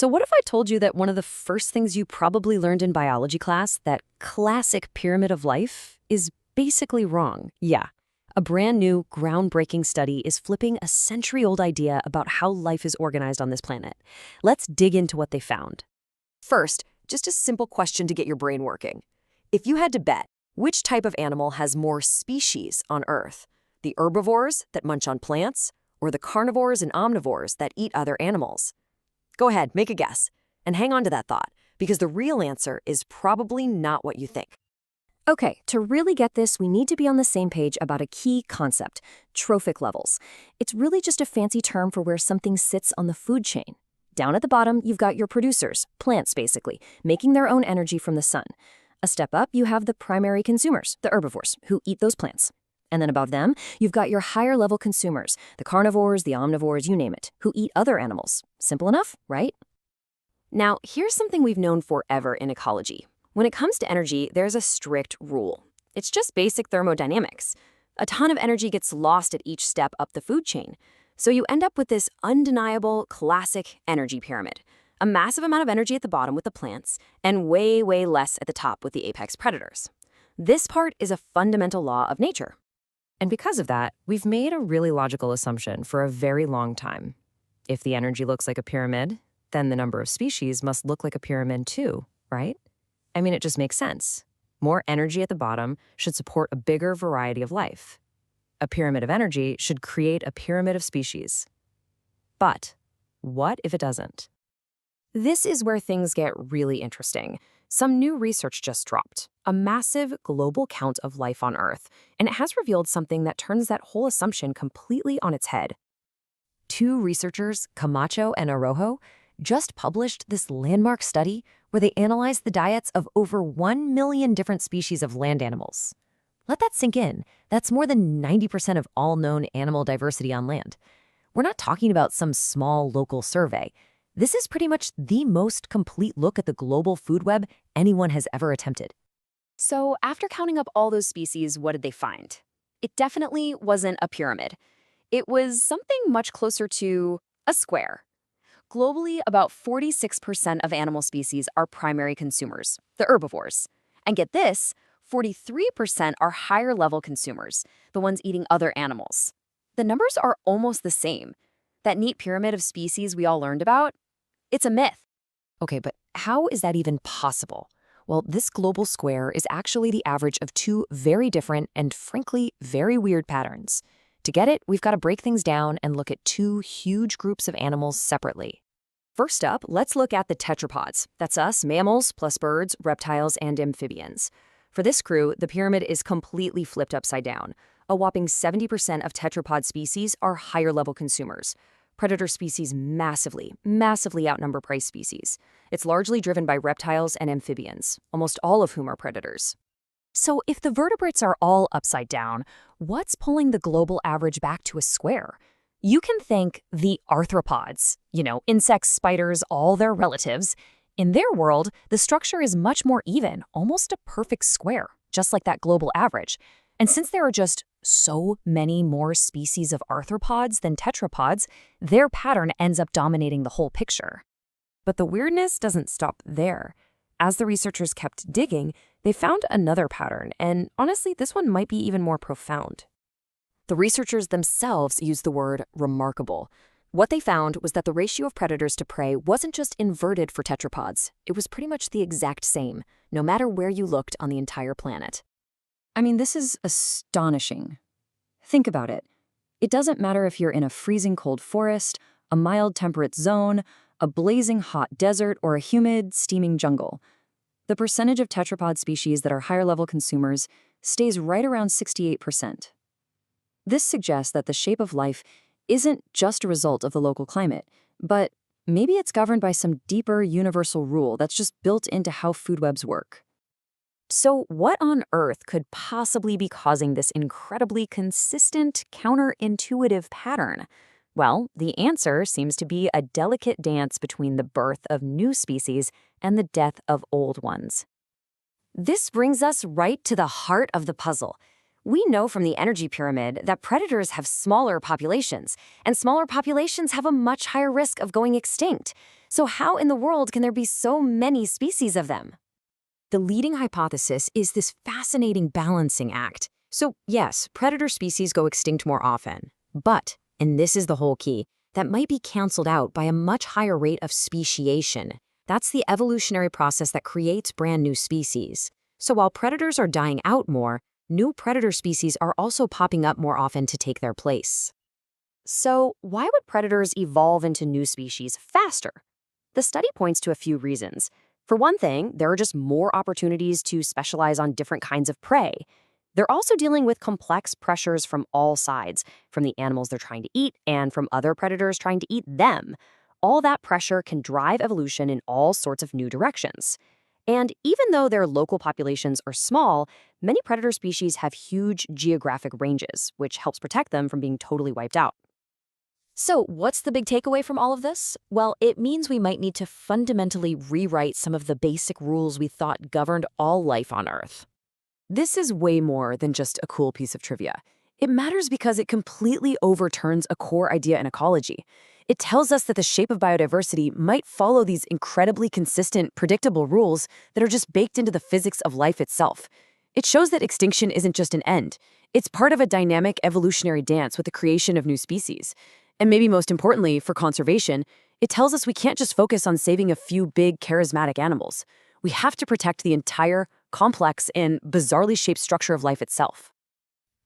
So what if I told you that one of the first things you probably learned in biology class, that classic pyramid of life, is basically wrong? Yeah. A brand new, groundbreaking study is flipping a century-old idea about how life is organized on this planet. Let's dig into what they found. First, just a simple question to get your brain working. If you had to bet, which type of animal has more species on Earth? The herbivores that munch on plants, or the carnivores and omnivores that eat other animals? Go ahead, make a guess, and hang on to that thought, because the real answer is probably not what you think. Okay, to really get this, we need to be on the same page about a key concept, trophic levels. It's really just a fancy term for where something sits on the food chain. Down at the bottom, you've got your producers, plants basically, making their own energy from the sun. A step up, you have the primary consumers, the herbivores, who eat those plants. And then above them, you've got your higher level consumers, the carnivores, the omnivores, you name it, who eat other animals. Simple enough, right? Now, here's something we've known forever in ecology. When it comes to energy, there's a strict rule. It's just basic thermodynamics. A ton of energy gets lost at each step up the food chain. So you end up with this undeniable, classic energy pyramid. A massive amount of energy at the bottom with the plants, and way, way less at the top with the apex predators. This part is a fundamental law of nature. And because of that, we've made a really logical assumption for a very long time. If the energy looks like a pyramid, then the number of species must look like a pyramid too, right? I mean, it just makes sense. More energy at the bottom should support a bigger variety of life. A pyramid of energy should create a pyramid of species. But what if it doesn't? This is where things get really interesting. Some new research just dropped, a massive global count of life on Earth, and it has revealed something that turns that whole assumption completely on its head. Two researchers, Camacho and Araújo, just published this landmark study where they analyzed the diets of over 1 million different species of land animals. Let that sink in. That's more than 90% of all known animal diversity on land. We're not talking about some small local survey. This is pretty much the most complete look at the global food web anyone has ever attempted. So after counting up all those species, what did they find? It definitely wasn't a pyramid. It was something much closer to a square. Globally, about 46% of animal species are primary consumers, the herbivores. And get this, 43% are higher-level consumers, the ones eating other animals. The numbers are almost the same. That neat pyramid of species we all learned about, it's a myth. Okay, but how is that even possible? Well, this global square is actually the average of two very different and, frankly, very weird patterns. To get it, we've got to break things down and look at two huge groups of animals separately. First up, let's look at the tetrapods. That's us, mammals, plus birds, reptiles, and amphibians. For this crew, the pyramid is completely flipped upside down. A whopping 70% of tetrapod species are higher-level consumers. Predator species massively outnumber prey species. It's largely driven by reptiles and amphibians, almost all of whom are predators. So if the vertebrates are all upside down, what's pulling the global average back to a square? You can thank the arthropods, insects, spiders, all their relatives. In their world, the structure is much more even, almost a perfect square, just like that global average. And since there are just so many more species of arthropods than tetrapods, their pattern ends up dominating the whole picture. But the weirdness doesn't stop there. As the researchers kept digging, they found another pattern, and honestly, this one might be even more profound. The researchers themselves used the word remarkable. What they found was that the ratio of predators to prey wasn't just inverted for tetrapods. It was pretty much the exact same, no matter where you looked on the entire planet. I mean, this is astonishing. Think about it. It doesn't matter if you're in a freezing cold forest, a mild temperate zone, a blazing hot desert, or a humid, steaming jungle. The percentage of tetrapod species that are higher-level consumers stays right around 68%. This suggests that the shape of life isn't just a result of the local climate, but maybe it's governed by some deeper universal rule that's just built into how food webs work. So what on earth could possibly be causing this incredibly consistent, counterintuitive pattern? Well, the answer seems to be a delicate dance between the birth of new species and the death of old ones. This brings us right to the heart of the puzzle. We know from the energy pyramid that predators have smaller populations, and smaller populations have a much higher risk of going extinct. So how in the world can there be so many species of them? The leading hypothesis is this fascinating balancing act. So yes, predator species go extinct more often, but, and this is the whole key, that might be canceled out by a much higher rate of speciation. That's the evolutionary process that creates brand new species. So while predators are dying out more, new predator species are also popping up more often to take their place. So why would predators evolve into new species faster? The study points to a few reasons. For one thing, there are just more opportunities to specialize on different kinds of prey. They're also dealing with complex pressures from all sides, from the animals they're trying to eat and from other predators trying to eat them. All that pressure can drive evolution in all sorts of new directions. And even though their local populations are small, many predator species have huge geographic ranges, which helps protect them from being totally wiped out. So what's the big takeaway from all of this? Well, it means we might need to fundamentally rewrite some of the basic rules we thought governed all life on Earth. This is way more than just a cool piece of trivia. It matters because it completely overturns a core idea in ecology. It tells us that the shape of biodiversity might follow these incredibly consistent, predictable rules that are just baked into the physics of life itself. It shows that extinction isn't just an end. It's part of a dynamic evolutionary dance with the creation of new species. And maybe most importantly, for conservation, it tells us we can't just focus on saving a few big, charismatic animals. We have to protect the entire, complex, and bizarrely shaped structure of life itself.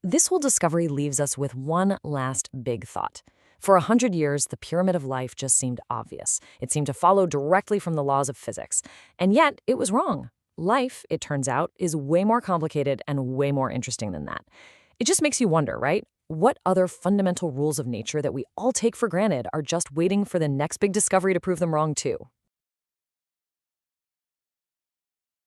This whole discovery leaves us with one last big thought. For 100 years, the pyramid of life just seemed obvious. It seemed to follow directly from the laws of physics. And yet, it was wrong. Life, it turns out, is way more complicated and way more interesting than that. It just makes you wonder, right? What other fundamental rules of nature that we all take for granted are just waiting for the next big discovery to prove them wrong too?